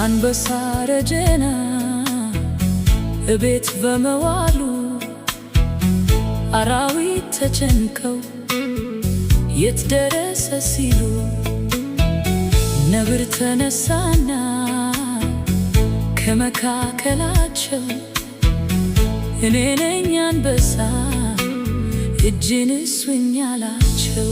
አንበሳ ረጀና እቤት በመዋሉ አራዊት ተጨንቀው የት ደረሰ ሲሉ ነብር ተነሳና ከመካከላቸው እኔ ነኝ አንበሳ እጅን ስጡኝ አላቸው።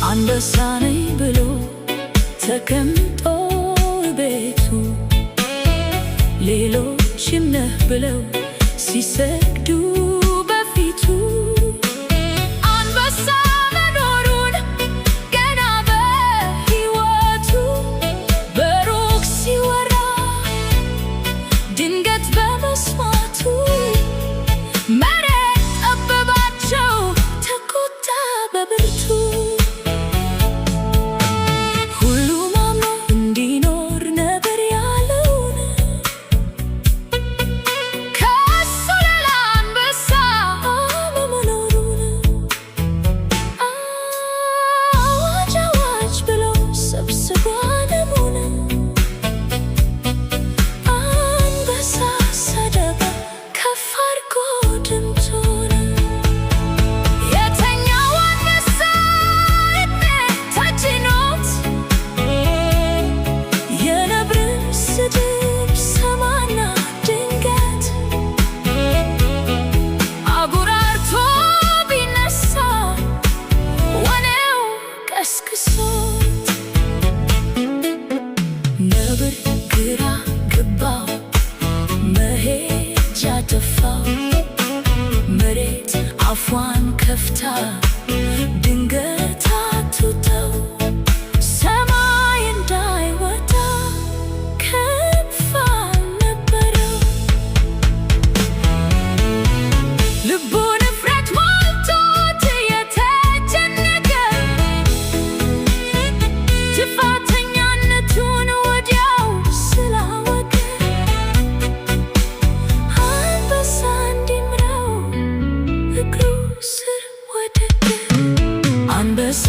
አንበሳ ነኝ ብሎ ተቀምጦ ቤቱ ሌሎችም ነህ ብለው ሲሰግዱ በፊቱ አንበሳ መኖሩን ገና በሕይወቱ በሩቅ ሲወራ ድንገት በመስማቱ መሬት ጠበባቸው ተቆጣ በብርቱ። ነብር ግራ ገባው መሄጃ ጠፋው መሬት አፏን ከፍታ ድንገት አትውጠው ሰማይ እንዳይወጣ ክንፍ አልነበረው ልቡን እፍረት ሞልቶት የተጨነቀ ጥፋተኛነቱን ወዲያው ስላወቀ አንበሳ እንዲምረው እግሩ ስር ወደቀ። አንበሳ